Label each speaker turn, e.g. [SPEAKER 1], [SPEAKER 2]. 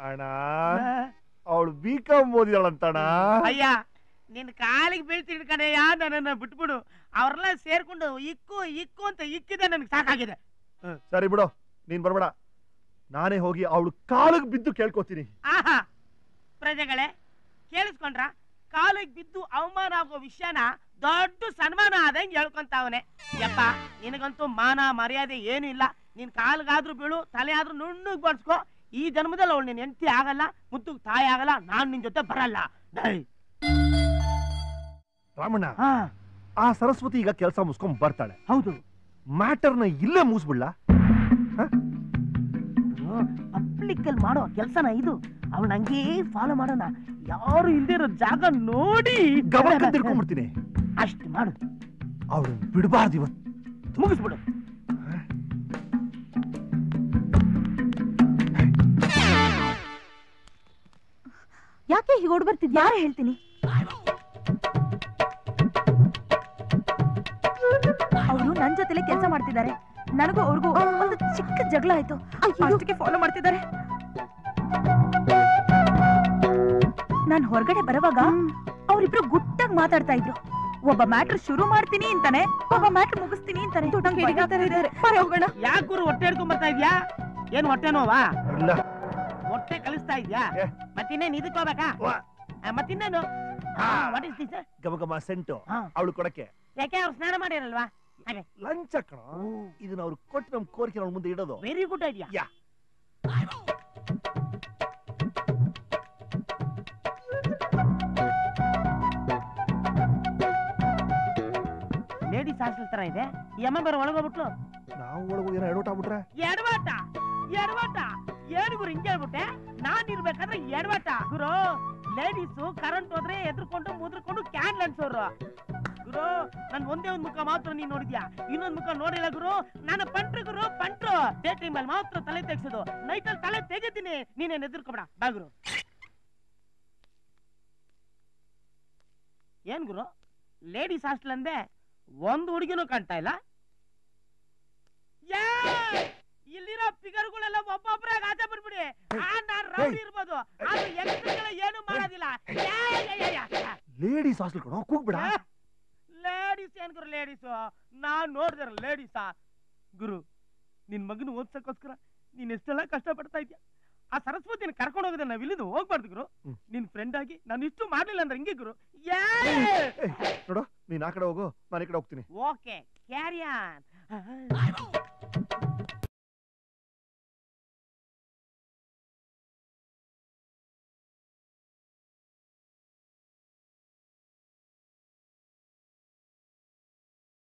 [SPEAKER 1] ಅಣ್ಣ ಅವಳು ಬಿಕಾಮ್ ಓದಿದಳಂತಣ.
[SPEAKER 2] ಅಯ್ಯ ನಿನ್ ಕಾಲಿಗೆ ಬೀಳ್ತೀನಿ ಕಣಯ್ಯ, ನನ್ನನ್ನ ಬಿಟ್ಬಿಡು. ಅವ್ರೆಲ್ಲ ಸೇರ್ಕೊಂಡು ಇಕ್ಕು ಇಕ್ಕು ಅಂತ ಇಕ್ಕಿದೆ, ನನ್ಗೆ ಸಾಕಾಗಿದೆ.
[SPEAKER 1] ಸರಿ ಬಿಡು, ನೀನ್ ಬರ್ಬೇಡ, ನಾನೇ ಹೋಗಿ ಅವಳು ಕಾಲಿಗೆ ಬಿದ್ದು ಕೇಳ್ಕೊತೀನಿ.
[SPEAKER 2] ಆಹಾ ಪ್ರಜೆಗಳೇ ಕೇಳಿಸ್ಕೊಂಡ್ರ? ಕಾಲಿಗೆ ಬಿದ್ದು ಅವಮಾನ ಆಗೋ ವಿಷಯನ ದೊಡ್ಡ ಸನ್ಮಾನ ಆದಂಗೆ ಹೇಳ್ಕೊಂತಾವನೆ. ಯಪ್ಪ ನಿನಗಂತೂ ಮಾನ ಮರ್ಯಾದೆ ಏನು ಇಲ್ಲ. ನಿನ್ ಕಾಲ್ಗಾದ್ರೂ ಬೀಳು, ತಲೆ ಆದ್ರೂ ನುಣ್ಣಗ್ ಬಡ್ಸ್ಕೊ. ಈ ಜನ್ಮದಲ್ಲಿ ಅವಳು ನಿನ್ ಹೆಂಡತಿ ಆಗಲ್ಲ, ಮುದ್ದು ತಾಯಿ ಆಗಲ್ಲ, ನಾನ್ ನಿನ್ ಜೊತೆ ಬರಲ್ಲ.
[SPEAKER 1] ರಾಮಣ್ಣ, ಆ ಸರಸ್ವತಿ ಈಗ ಕೆಲಸ ಮುಗಿಸ್ಕೊಂಡ್ ಬರ್ತಾಳೆ.
[SPEAKER 2] ಹೌದು,
[SPEAKER 1] ಮ್ಯಾಟರ್ನ ಇಲ್ಲೇ ಮುಗಿಸ್ಬಿಡ್ಲ?
[SPEAKER 2] ಪಬ್ಲಿಕ್ ಮಾಡೋ ಕೆಲಸನ ಇದು. ಅವಳು ಹಂಗೇ ಫಾಲೋ ಮಾಡೋಣ. ಯಾರು ಇಲ್ದೇ ಇರೋ ಜಾಗ ನೋಡಿ
[SPEAKER 1] ಗಮನ ತಿಳ್ಕೊಂಡ್ಬಿಡ್ತೀನಿ.
[SPEAKER 2] ಅಷ್ಟು ಮಾಡು.
[SPEAKER 1] ಅವಳು ಬಿಡಬಾರ್ದು, ಇವತ್ತು
[SPEAKER 2] ಮುಗಿಸ್ಬಿಡು.
[SPEAKER 3] ಯಾಕೆ ಹೀಗೆ ಓಡ್ ಬರ್ತಿದ್ಯಾ? ಯಾರು ಹೇಳ್ತೀನಿ. ಅವರು ನನ್ ಜೊತೆಲೆ ಕೆಲಸ ಮಾಡ್ತಿದ್ದಾರೆ. ನನಗೂ ಅವ್ರಿಗೂ ಒಂದು ಚಿಕ್ಕ ಜಗಳ ಆಯ್ತು, ಅಷ್ಟಕ್ಕೆ ಫಾಲೋ ಮಾಡ್ತಿದ್ದಾರೆ. ನಾನ್ ಹೊರಗಡೆ ಬರುವಾಗ ಅವರಿಬ್ರು ಗುಟ್ಟಾಗಿ ಮಾತಾಡ್ತಾ ಇದ್ರು. ಒಬ್ಬ ಮ್ಯಾಟ್ರ್ ಶುರು ಮಾಡ್ತೀನಿ ಅಂತಾನೆ, ಒಬ್ಬ ಮ್ಯಾಟ್ರ್ ಮುಗಿಸ್ತೀನಿ ಅಂತಾನೆ. ಹೋಗೋಣ.
[SPEAKER 2] ಯಾಕೆ ಗುರು ಹೊಟ್ಟೆ ಹಿಡ್ಕೊಂಡ್ ಬರ್ತಾ ಇದ್ಯಾ? ಏನ್ ಹೊಟ್ಟೆ ನೋವಾ?
[SPEAKER 1] ಇಲ್ಲ,
[SPEAKER 2] ಹೊಟ್ಟೆ ಕಲಿಸ್ತಾ ಇದ್ಯಾ? ಮತ್ತಿನ್ನೇನು ಇದಕ್ಕೆ ಹೋಗ್ಬೇಕಾ? ಮತ್ತಿನ್ನೇನು
[SPEAKER 1] ಗಮ ಗಮ ಸೆಂಟು ಅವಳು ಕೊಡಕ್ಕೆ.
[SPEAKER 2] ಯಾಕೆ ಅವ್ರು ಸ್ನಾನ ಮಾಡಿರಲ್ವಾ?
[SPEAKER 1] ಲಂಚ ಕಣ, ಇದನ್ನ ಅವ್ರು ಕೊಟ್ಟು ನಮ್ ಕೋರಿಕೆ ಅವ್ರ ಮುಂದೆ ಇಡೋದು.
[SPEAKER 2] Very good idea. Ladies hostel ತರ ಇದೆ. ಈ ಅಮ್ಮ ಬೇರೆ ಒಳಗೋಗ್ಬಿಟ್ಲು.
[SPEAKER 1] ನಾವು ಒಳಗೋಗಿ ಏನೋ ಎಡವಟ್ ಆಗ್ಬಿಟ್ರೆ?
[SPEAKER 2] ಎಡವಟ ಎಡವಟ ಏನು ಗುರು ಹಿಂಗೆ ಹೇಳ್ಬಿಟ್ಟೆ? ನಾನ್ ಇರ್ಬೇಕಾದ್ರೆ ಎಡವಟ ಗುರು. ಲೇಡೀಸು ಕರೆಂಟ್ ಹೋದ್ರೆ ಎದ್ರಕೊಂಡು ಮುದ್ರಕೊಂಡು ಕ್ಯಾನ್ ಅನ್ಸೋರು ಗುರು. ನನ್ ಒಂದೇ ಒಂದ್ ಮುಖ ಮಾತ್ರ ನೀನ್ ನೋಡಿದ್ಯಾ, ಇನ್ನೊಂದ್ ಮುಖ ನೋಡಿಲ್ಲ ಗುರು. ನಾನು ಪಂಟ್ರು ಗುರು, ಪಂಟ್ರು. ಡೇ ಟೈಮ್ ಅಲ್ಲಿ ಮಾತ್ರ ತಲೆ ತೆಗ್ಸೋದು, ನೈಟ್ ಅಲ್ಲಿ ತಲೆ ತೆಗಿತೀನಿ. ನೀನೇನ್ ಎದುರ್ಕೊಬೇಡ ಬಾ ಗುರು. ಏನ್ ಗುರು ಲೇಡೀಸ್ ಹಾಸ್ಟೆಲ್ ಅಂದೆ, ಒಂದು ಹುಡುಗಿನೂ ಕಾಣ್ತಾ ಇಲ್ಲ. ಇಲ್ಲಿರೋ ಫಿಗರ್ಗಳೆಲ್ಲ ಒಬ್ಬೊಬ್ಬರಾಗ ಆಚೆ ಬಂದ್ಬಿಡಿ. ನಾನ್ ರೌಡಿ ಇರ್ಬೋದು, ಆದ್ರೆ ಎಕ್ಸ್ಟ್ರಾ ಏನು ಮಾಡೋದಿಲ್ಲ.
[SPEAKER 1] ಲೇಡೀಸ್ ಹಾಸ್ಟೆಲ್ ಕಣ, ಕೂಗ್ಬಿಡ.
[SPEAKER 2] ಲೇಡೀಸ್ ಏನ್ ಗುರು ಲೇಡೀಸು? ನಾನ್ ನೋಡಿದ್ರ ಲೇಡೀಸಾ ಗುರು? ನಿನ್ ಮಗನ ಓದ್ಸಕ್ಕೋಸ್ಕರ ನೀನ್ ಎಷ್ಟೆಲ್ಲ ಕಷ್ಟ ಪಡ್ತಾ ಇದ್ಯಾ. ಆ ಸರಸ್ವತಿನ ಕರ್ಕೊಂಡು ಹೋಗದೆ ನಾವ್ ಇಲ್ಲಿಂದ ಹೋಗ್ಬಾರ್ದು ಗುರು. ನಿನ್ ಫ್ರೆಂಡ್ ಆಗಿ ನಾನು ಇಷ್ಟು ಮಾಡ್ಲಿಲ್ಲ ಅಂದ್ರೆ ಹಿಂಗೆ ಗುರು.
[SPEAKER 1] ನೋಡು, ನೀನ್ ಆ ಕಡೆ ಹೋಗು, ನಾನು ಈ ಕಡೆ ಹೋಗ್ತೀನಿ.
[SPEAKER 2] Okay, carry on.